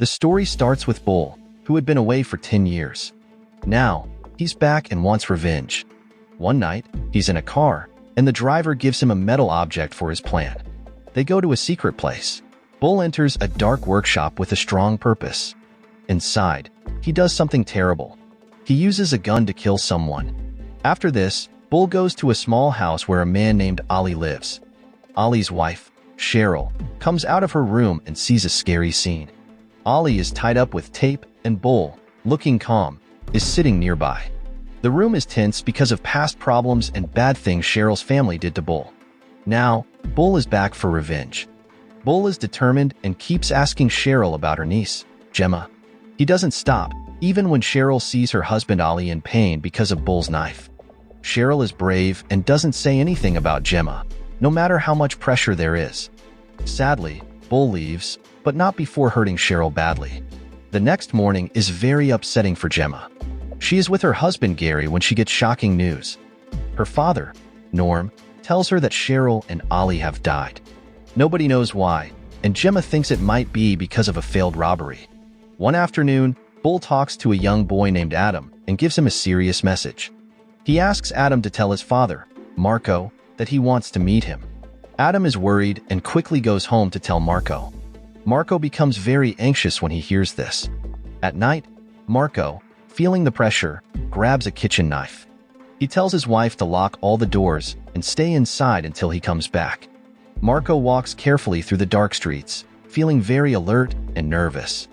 The story starts with Bull, who had been away for 10 years. Now, he's back and wants revenge. One night, he's in a car, and the driver gives him a metal object for his plan. They go to a secret place. Bull enters a dark workshop with a strong purpose. Inside, he does something terrible. He uses a gun to kill someone. After this, Bull goes to a small house where a man named Ali lives. Ali's wife, Cheryl, comes out of her room and sees a scary scene. Ali is tied up with tape, and Bull, looking calm, is sitting nearby. The room is tense because of past problems and bad things Cheryl's family did to Bull. Now, Bull is back for revenge. Bull is determined and keeps asking Cheryl about her niece, Gemma. He doesn't stop, even when Cheryl sees her husband Ali in pain because of Bull's knife. Cheryl is brave and doesn't say anything about Gemma, no matter how much pressure there is. Sadly, Bull leaves, but not before hurting Cheryl badly. The next morning is very upsetting for Gemma. She is with her husband Gary when she gets shocking news. Her father, Norm, tells her that Cheryl and Ali have died. Nobody knows why, and Gemma thinks it might be because of a failed robbery. One afternoon, Bull talks to a young boy named Adam and gives him a serious message. He asks Adam to tell his father, Marco, that he wants to meet him. Adam is worried and quickly goes home to tell Marco. Marco becomes very anxious when he hears this. At night, Marco, feeling the pressure, grabs a kitchen knife. He tells his wife to lock all the doors and stay inside until he comes back. Marco walks carefully through the dark streets, feeling very alert and nervous.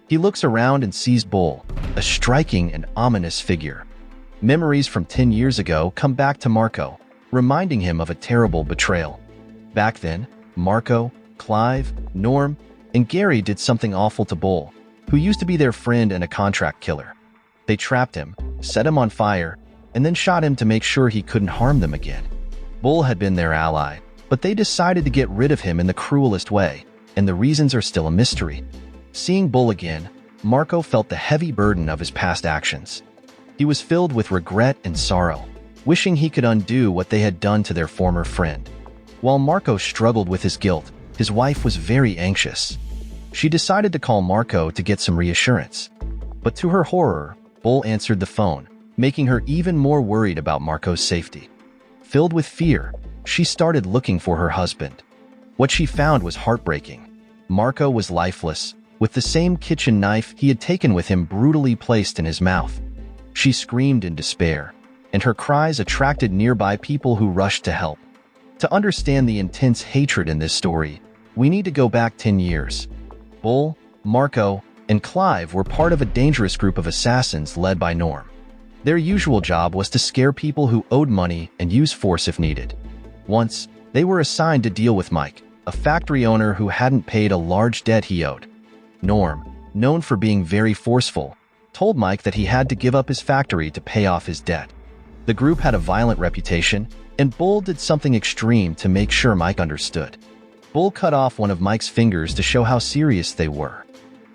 He looks around and sees Bull, a striking and ominous figure. Memories from 10 years ago come back to Marco, reminding him of a terrible betrayal. Back then, Marco, Clive, Norm, and Gary did something awful to Bull, who used to be their friend and a contract killer. They trapped him, set him on fire, and then shot him to make sure he couldn't harm them again. Bull had been their ally, but they decided to get rid of him in the cruelest way, and the reasons are still a mystery. Seeing Bull again, Marco felt the heavy burden of his past actions. He was filled with regret and sorrow, wishing he could undo what they had done to their former friend. While Marco struggled with his guilt, his wife was very anxious. She decided to call Marco to get some reassurance. But to her horror, Bull answered the phone, making her even more worried about Marco's safety. Filled with fear, she started looking for her husband. What she found was heartbreaking. Marco was lifeless, with the same kitchen knife he had taken with him brutally placed in his mouth. She screamed in despair, and her cries attracted nearby people who rushed to help. To understand the intense hatred in this story, we need to go back 10 years. Bull, Marco, and Clive were part of a dangerous group of assassins led by Norm. Their usual job was to scare people who owed money and use force if needed. Once, they were assigned to deal with Mike, a factory owner who hadn't paid a large debt he owed. Norm, known for being very forceful, told Mike that he had to give up his factory to pay off his debt. The group had a violent reputation, and Bull did something extreme to make sure Mike understood. Bull cut off one of Mike's fingers to show how serious they were.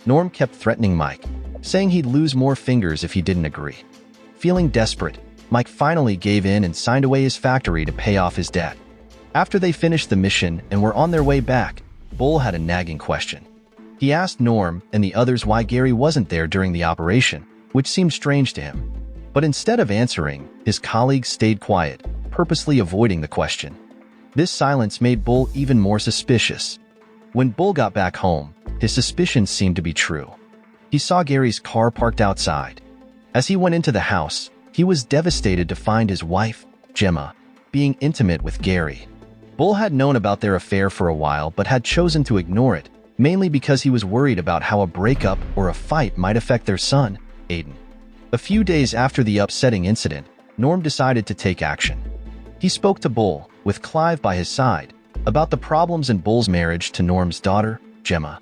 Norm kept threatening Mike, saying he'd lose more fingers if he didn't agree. Feeling desperate, Mike finally gave in and signed away his factory to pay off his debt. After they finished the mission and were on their way back, Bull had a nagging question. He asked Norm and the others why Gary wasn't there during the operation, which seemed strange to him. But instead of answering, his colleagues stayed quiet, purposely avoiding the question. This silence made Bull even more suspicious. When Bull got back home, his suspicions seemed to be true. He saw Gary's car parked outside. As he went into the house, he was devastated to find his wife, Gemma, being intimate with Gary. Bull had known about their affair for a while but had chosen to ignore it, mainly because he was worried about how a breakup or a fight might affect their son, Aiden. A few days after the upsetting incident, Norm decided to take action. He spoke to Bull, with Clive by his side, about the problems in Bull's marriage to Norm's daughter, Gemma.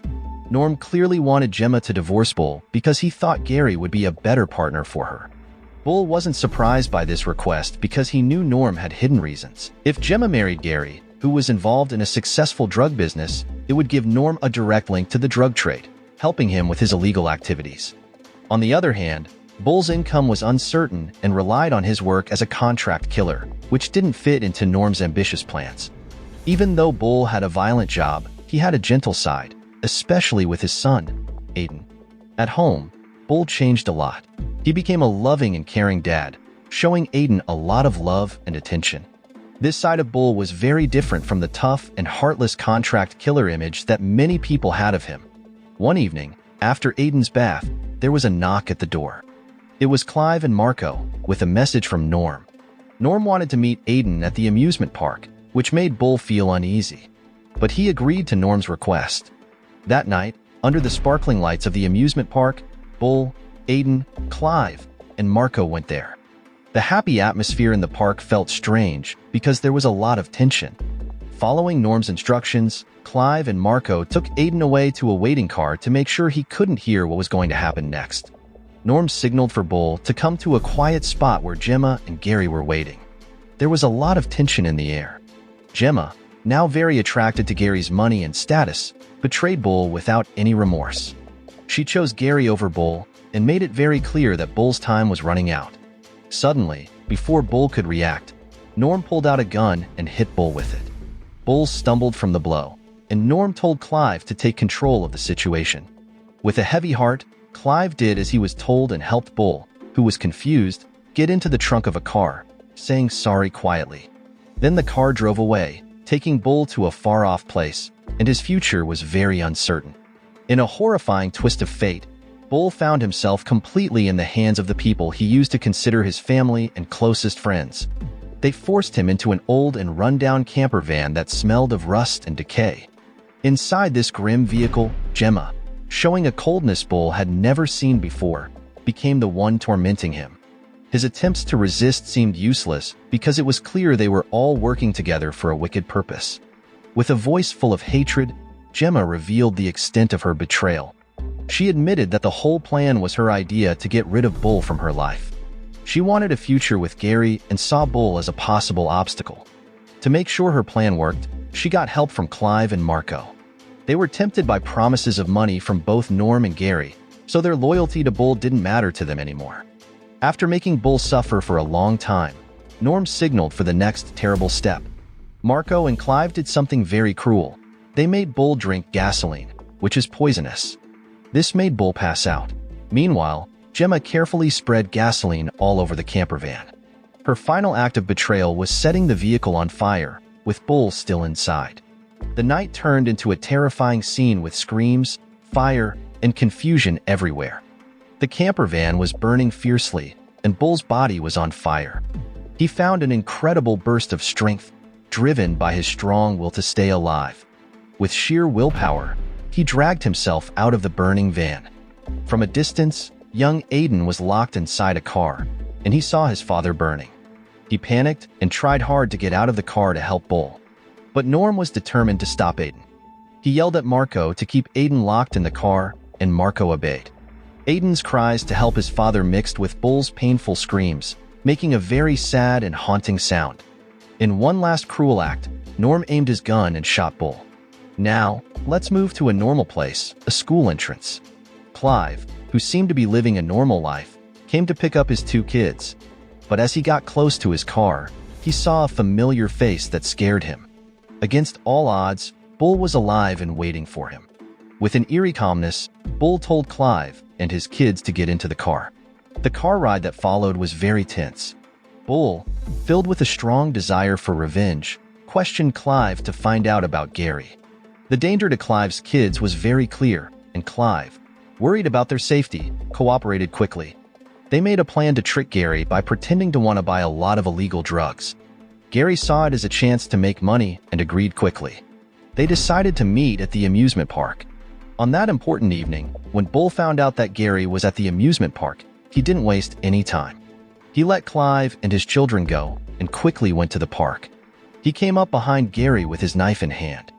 Norm clearly wanted Gemma to divorce Bull because he thought Gary would be a better partner for her. Bull wasn't surprised by this request because he knew Norm had hidden reasons. If Gemma married Gary, who was involved in a successful drug business, it would give Norm a direct link to the drug trade, helping him with his illegal activities. On the other hand, Bull's income was uncertain and relied on his work as a contract killer, which didn't fit into Norm's ambitious plans. Even though Bull had a violent job, he had a gentle side, especially with his son. Aiden. At home, Bull changed a lot. He became a loving and caring dad, showing Aiden a lot of love and attention. This side of Bull was very different from the tough and heartless contract killer image that many people had of him. One evening, after Aiden's bath, there was a knock at the door. It was Clive and Marco, with a message from Norm. Norm wanted to meet Aiden at the amusement park, which made Bull feel uneasy. But he agreed to Norm's request. That night, under the sparkling lights of the amusement park, Bull, Aiden, Clive, and Marco went there. The happy atmosphere in the park felt strange because there was a lot of tension. Following Norm's instructions, Clive and Marco took Aiden away to a waiting car to make sure he couldn't hear what was going to happen next. Norm signaled for Bull to come to a quiet spot where Gemma and Gary were waiting. There was a lot of tension in the air. Gemma, now very attracted to Gary's money and status, betrayed Bull without any remorse. She chose Gary over Bull and made it very clear that Bull's time was running out. Suddenly, before Bull could react, Norm pulled out a gun and hit Bull with it. Bull stumbled from the blow, and Norm told Clive to take control of the situation. With a heavy heart, Clive did as he was told and helped Bull, who was confused, get into the trunk of a car, saying sorry quietly. Then the car drove away, taking Bull to a far-off place, and his future was very uncertain. In a horrifying twist of fate, Bull found himself completely in the hands of the people he used to consider his family and closest friends. They forced him into an old and run-down camper van that smelled of rust and decay. Inside this grim vehicle, Gemma, showing a coldness Bull had never seen before, became the one tormenting him. His attempts to resist seemed useless because it was clear they were all working together for a wicked purpose. With a voice full of hatred, Gemma revealed the extent of her betrayal. She admitted that the whole plan was her idea to get rid of Bull from her life. She wanted a future with Gary and saw Bull as a possible obstacle. To make sure her plan worked, she got help from Clive and Marco. They were tempted by promises of money from both Norm and Gary, so their loyalty to Bull didn't matter to them anymore. After making Bull suffer for a long time, Norm signaled for the next terrible step. Marco and Clive did something very cruel. They made Bull drink gasoline, which is poisonous. This made Bull pass out. Meanwhile, Gemma carefully spread gasoline all over the camper van. Her final act of betrayal was setting the vehicle on fire, with Bull still inside. The night turned into a terrifying scene with screams, fire, and confusion everywhere. The camper van was burning fiercely, and Bull's body was on fire. He found an incredible burst of strength, driven by his strong will to stay alive. With sheer willpower, he dragged himself out of the burning van. From a distance, young Aiden was locked inside a car, and he saw his father burning. He panicked and tried hard to get out of the car to help Bull. But Norm was determined to stop Aiden. He yelled at Marco to keep Aiden locked in the car, and Marco obeyed. Aiden's cries to help his father mixed with Bull's painful screams, making a very sad and haunting sound. In one last cruel act, Norm aimed his gun and shot Bull. Now, let's move to a normal place, a school entrance. Clive, who seemed to be living a normal life, came to pick up his two kids. But as he got close to his car, he saw a familiar face that scared him. Against all odds, Bull was alive and waiting for him. With an eerie calmness, Bull told Clive and his kids to get into the car. The car ride that followed was very tense. Bull, filled with a strong desire for revenge, questioned Clive to find out about Gary. The danger to Clive's kids was very clear, and Clive, worried about their safety, cooperated quickly. They made a plan to trick Gary by pretending to want to buy a lot of illegal drugs. Gary saw it as a chance to make money and agreed quickly. They decided to meet at the amusement park. On that important evening, when Bull found out that Gary was at the amusement park, he didn't waste any time. He let Clive and his children go and quickly went to the park. He came up behind Gary with his knife in hand.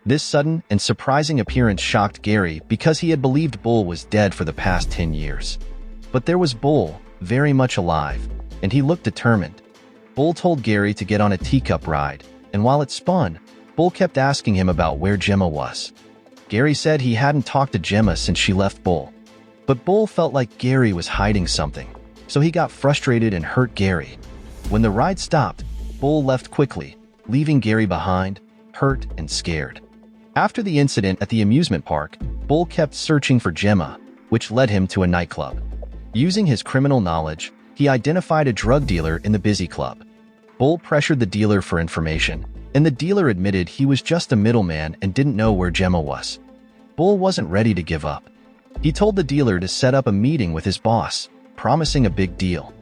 This sudden and surprising appearance shocked Gary because he had believed Bull was dead for the past 10 years. But there was Bull, very much alive, and he looked determined. Bull told Gary to get on a teacup ride, and while it spun, Bull kept asking him about where Gemma was. Gary said he hadn't talked to Gemma since she left Bull. But Bull felt like Gary was hiding something, so he got frustrated and hurt Gary. When the ride stopped, Bull left quickly, leaving Gary behind, hurt and scared. After the incident at the amusement park, Bull kept searching for Gemma, which led him to a nightclub. Using his criminal knowledge, he identified a drug dealer in the busy club. Bull pressured the dealer for information, and the dealer admitted he was just a middleman and didn't know where Gemma was. Bull wasn't ready to give up. He told the dealer to set up a meeting with his boss, promising a big deal.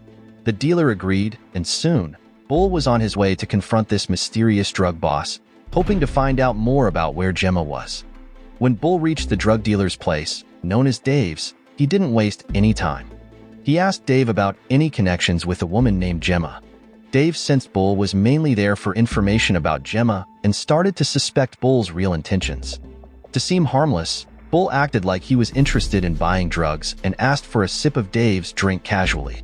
The dealer agreed, and soon, Bull was on his way to confront this mysterious drug boss, hoping to find out more about where Gemma was. When Bull reached the drug dealer's place, known as Dave's, he didn't waste any time. He asked Dave about any connections with a woman named Gemma. Dave sensed Bull was mainly there for information about Gemma and started to suspect Bull's real intentions. To seem harmless, Bull acted like he was interested in buying drugs and asked for a sip of Dave's drink casually.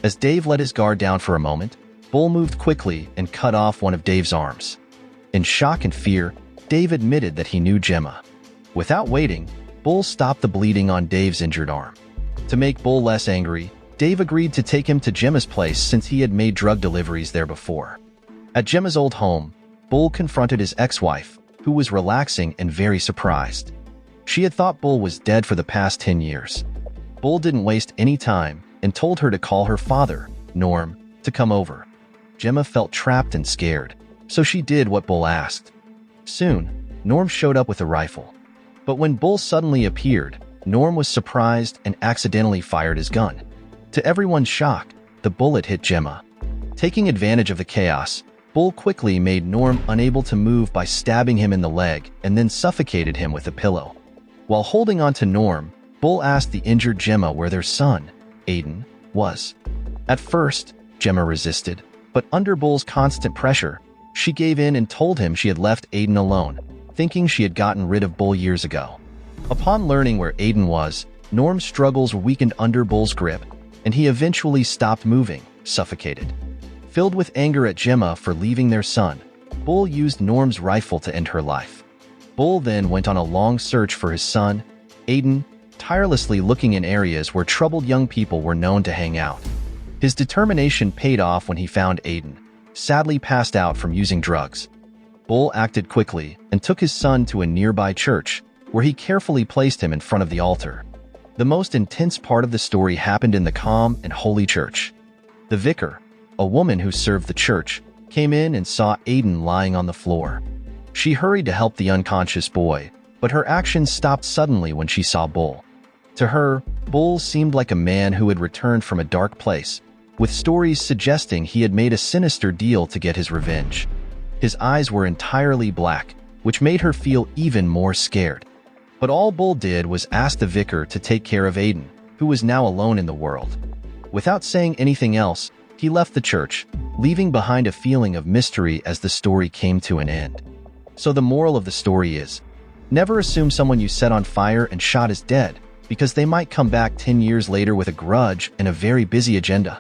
As Dave let his guard down for a moment, Bull moved quickly and cut off one of Dave's arms. In shock and fear, Dave admitted that he knew Gemma. Without waiting, Bull stopped the bleeding on Dave's injured arm. To make Bull less angry, Dave agreed to take him to Gemma's place since he had made drug deliveries there before. At Gemma's old home, Bull confronted his ex-wife, who was relaxing and very surprised. She had thought Bull was dead for the past 10 years. Bull didn't waste any time and told her to call her father, Norm, to come over. Gemma felt trapped and scared, so she did what Bull asked. Soon, Norm showed up with a rifle. But when Bull suddenly appeared, Norm was surprised and accidentally fired his gun. To everyone's shock, the bullet hit Gemma. Taking advantage of the chaos, Bull quickly made Norm unable to move by stabbing him in the leg and then suffocated him with a pillow. While holding on to Norm, Bull asked the injured Gemma where their son, Aiden, was. At first, Gemma resisted, but under Bull's constant pressure, she gave in and told him she had left Aiden alone, thinking she had gotten rid of Bull years ago. Upon learning where Aiden was, Norm's struggles weakened under Bull's grip, and he eventually stopped moving, suffocated. Filled with anger at Gemma for leaving their son, Bull used Norm's rifle to end her life. Bull then went on a long search for his son, Aiden, tirelessly looking in areas where troubled young people were known to hang out. His determination paid off when he found Aiden, sadly passed out from using drugs. Bull acted quickly and took his son to a nearby church, where he carefully placed him in front of the altar. The most intense part of the story happened in the calm and holy church. The vicar, a woman who served the church, came in and saw Aiden lying on the floor. She hurried to help the unconscious boy, but her actions stopped suddenly when she saw Bull. To her, Bull seemed like a man who had returned from a dark place, with stories suggesting he had made a sinister deal to get his revenge. His eyes were entirely black, which made her feel even more scared. But all Bull did was ask the vicar to take care of Aiden, who was now alone in the world. Without saying anything else, he left the church, leaving behind a feeling of mystery as the story came to an end. So the moral of the story is, never assume someone you set on fire and shot is dead, because they might come back 10 years later with a grudge and a very busy agenda.